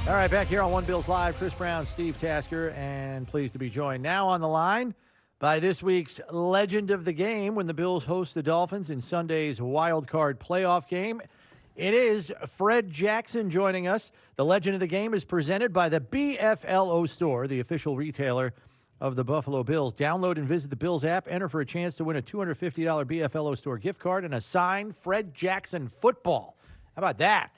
All right, back here on One Bills Live, Chris Brown, Steve Tasker, and pleased to be joined now on the line by this week's legend of the game when the Bills host the Dolphins in Sunday's wild card playoff game. It is Fred Jackson joining us. The legend of the game is presented by the BFLO store, the official retailer of the Buffalo Bills. Download and visit the Bills app. Enter for a chance to win a $250 BFLO store gift card and a signed Fred Jackson football. How about that?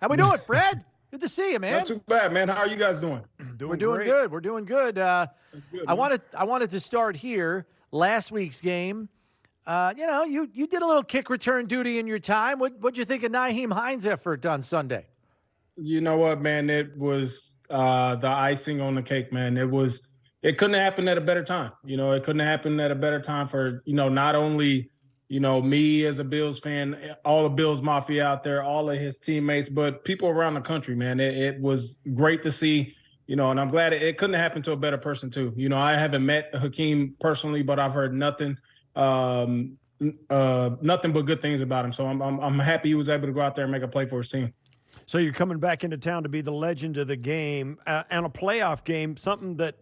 How we doing, Fred? Good to see you, man. Not too bad, man. How are you guys doing? We're doing good. We're doing good. I wanted to start here. Last week's game, you did a little kick return duty in your time. What'd you think of Nyheim Hines' effort on Sunday? You know what, man? It was the icing on the cake, man. It couldn't have happened at a better time. It couldn't have happened at a better time for, not only, me as a Bills fan, all the Bills Mafia out there, all of his teammates, but people around the country, man. It was great to see, and I'm glad it couldn't have happened to a better person too. I haven't met Hakeem personally, but I've heard nothing but good things about him. So I'm happy he was able to go out there and make a play for his team. So you're coming back into town to be the legend of the game and a playoff game, something that,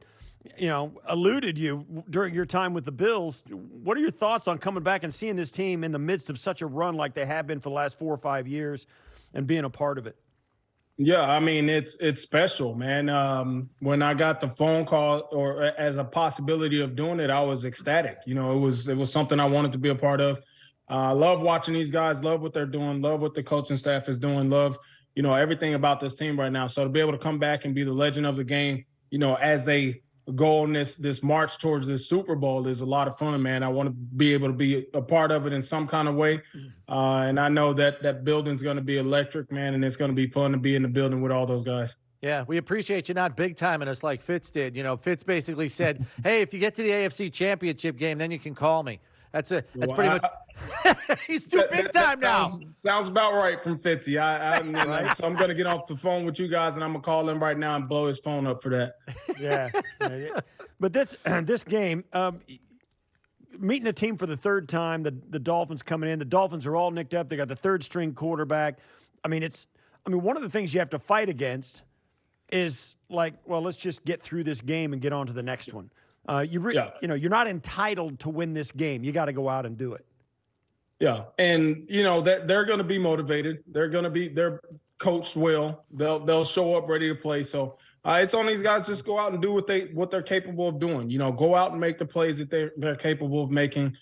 eluded you during your time with the Bills. What are your thoughts on coming back and seeing this team in the midst of such a run like they have been for the last 4 or 5 years and being a part of it? Yeah, I mean, it's special, man. When I got the phone call or as a possibility of doing it, I was ecstatic. It was something I wanted to be a part of. I love watching these guys, love what they're doing, love what the coaching staff is doing, love, everything about this team right now. So to be able to come back and be the legend of the game, as they go on this march towards this Super Bowl is a lot of fun, man. I want to be able to be a part of it in some kind of way. And I know that building's going to be electric, man, and it's going to be fun to be in the building with all those guys. Yeah, we appreciate you not big-timing us like Fitz did. Fitz basically said, hey, if you get to the AFC Championship game, then you can call me. That's pretty much – he's too big-time now. Sounds about right from Fitzy. So I'm going to get off the phone with you guys, and I'm going to call him right now and blow his phone up for that. Yeah. But this game, meeting a team for the third time, the Dolphins coming in. The Dolphins are all nicked up. They got the third-string quarterback. One of the things you have to fight against is like, well, let's just get through this game and get on to the next one. You're not entitled to win this game. You got to go out and do it. Yeah, and that they're going to be motivated. They're coached well. They'll show up ready to play. So it's on these guys, just go out and do what they're capable of doing. Go out and make the plays that they're capable of making.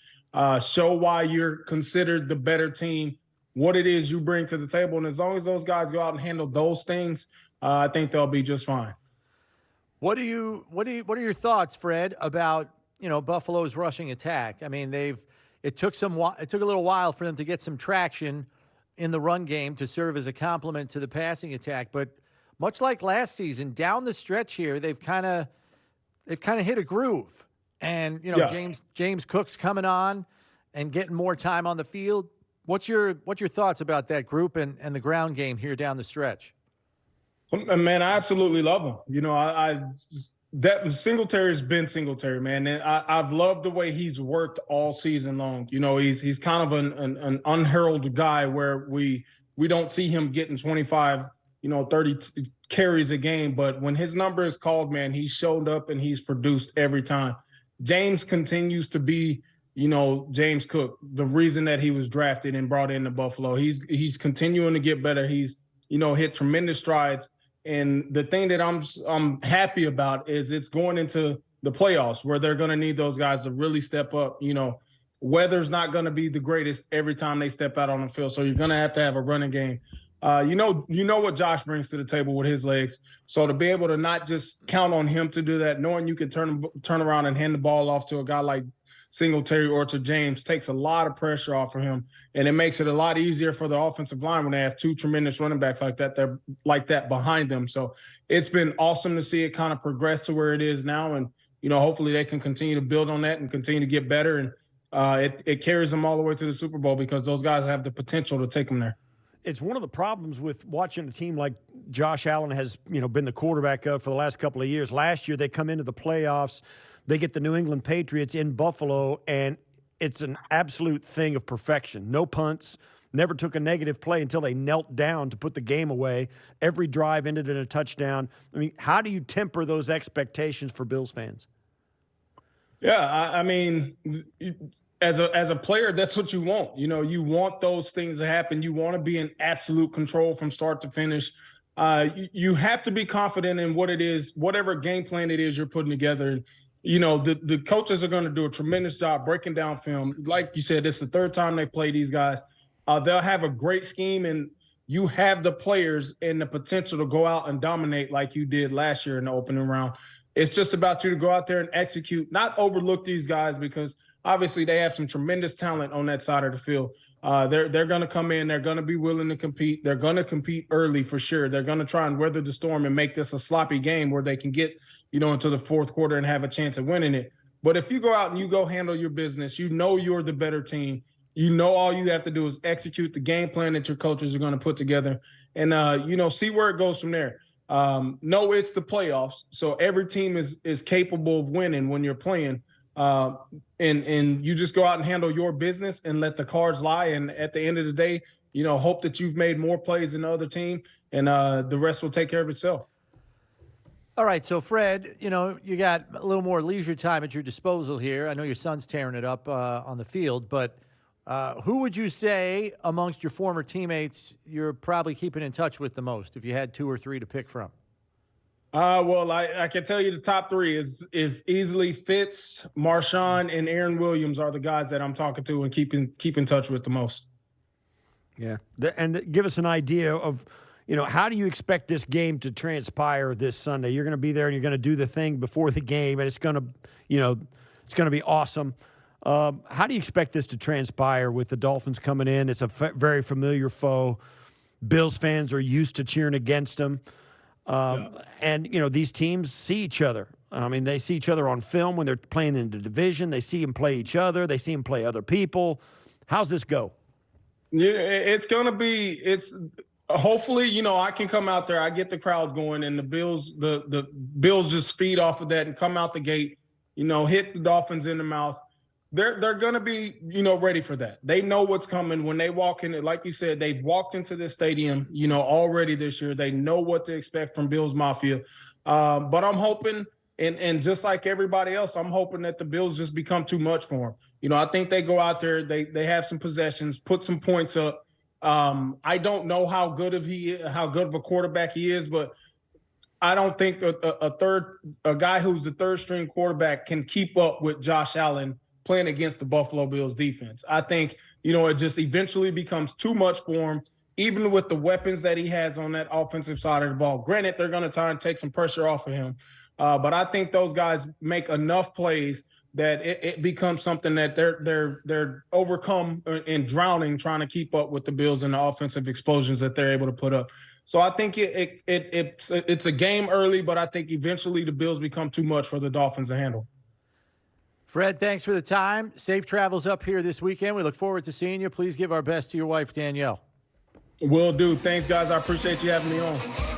Show why you're considered the better team, what it is you bring to the table, and as long as those guys go out and handle those things, I think they'll be just fine. What are your thoughts, Fred, about Buffalo's rushing attack? I mean, it took a little while for them to get some traction in the run game to serve as a complement to the passing attack, but much like last season, down the stretch here, they've kind of hit a groove. And James Cook's coming on and getting more time on the field. What's your thoughts about that group and the ground game here down the stretch? Man, I absolutely love him. That Singletary's been Singletary, man. And I've loved the way he's worked all season long. He's kind of an unheralded guy where we don't see him getting 25, 30 carries a game. But when his number is called, man, he's showed up and he's produced every time. James continues to be, James Cook, the reason that he was drafted and brought into Buffalo. He's continuing to get better. He's, hit tremendous strides. And the thing that I'm happy about is it's going into the playoffs where they're going to need those guys to really step up. Weather's not going to be the greatest every time they step out on the field, so you're going to have a running game. You know what Josh brings to the table with his legs. So to be able to not just count on him to do that, knowing you can turn around and hand the ball off to a guy like Singletary or to James takes a lot of pressure off of him, and it makes it a lot easier for the offensive line when they have two tremendous running backs like that behind them. So it's been awesome to see it kind of progress to where it is now, and hopefully they can continue to build on that and continue to get better, and it carries them all the way to the Super Bowl because those guys have the potential to take them there. It's one of the problems with watching a team like Josh Allen has been the quarterback of for the last couple of years. Last year they come into the playoffs. They get the New England Patriots in Buffalo, and it's an absolute thing of perfection. No punts, never took a negative play until they knelt down to put the game away. Every drive ended in a touchdown. I mean, how do you temper those expectations for Bills fans? Yeah, I mean, as a player, that's what you want. You know, you want those things to happen. You want to be in absolute control from start to finish. You have to be confident in what it is, whatever game plan it is you're putting together. You know, the coaches are going to do a tremendous job breaking down film. Like you said, it's the third time they play these guys. They'll have a great scheme, and you have the players and the potential to go out and dominate like you did last year in the opening round. It's just about you to go out there and execute, not overlook these guys, because obviously they have some tremendous talent on that side of the field. They're going to come in. They're going to be willing to compete. They're going to compete early for sure. They're going to try and weather the storm and make this a sloppy game where they can get, into the fourth quarter and have a chance at winning it. But if you go out and you go handle your business, you're the better team. All you have to do is execute the game plan that your coaches are going to put together and, see where it goes from there. No, it's the playoffs. So every team is capable of winning when you're playing. And you just go out and handle your business and let the cards lie. And at the end of the day, hope that you've made more plays than the other team, and the rest will take care of itself. All right, so Fred, you got a little more leisure time at your disposal here. I know your son's tearing it up on the field, but who would you say amongst your former teammates you're probably keeping in touch with the most, if you had 2 or 3 to pick from? Well, I can tell you the top 3 is easily Fitz, Marshawn, and Aaron Williams are the guys that I'm talking to and keep in touch with the most. Yeah, and give us an idea of, how do you expect this game to transpire this Sunday? You're going to be there and you're going to do the thing before the game, and it's going to be awesome. How do you expect this to transpire with the Dolphins coming in? It's a very familiar foe. Bills fans are used to cheering against them. And, these teams see each other. I mean, they see each other on film when they're playing in the division. They see them play each other. They see them play other people. How's this go? Yeah, it's going to be – hopefully, I can come out there. I get the crowd going, and the Bills just feed off of that and come out the gate, hit the Dolphins in the mouth. They're going to be, ready for that. They know what's coming when they walk in. Like you said, they've walked into this stadium, already this year. They know what to expect from Bills Mafia. But I'm hoping, and just like everybody else, I'm hoping that the Bills just become too much for them. I think they go out there, they have some possessions, put some points up. I don't know how good of a quarterback he is, but I don't think a guy who's the third string quarterback can keep up with Josh Allen playing against the Buffalo Bills defense. I think, it just eventually becomes too much for him, even with the weapons that he has on that offensive side of the ball. Granted, they're going to try and take some pressure off of him. But I think those guys make enough plays that it becomes something that they're overcome and drowning trying to keep up with the Bills and the offensive explosions that they're able to put up. So I think it's a game early, but I think eventually the Bills become too much for the Dolphins to handle. Fred, thanks for the time. Safe travels up here this weekend. We look forward to seeing you. Please give our best to your wife, Danielle. Will do. Thanks, guys. I appreciate you having me on.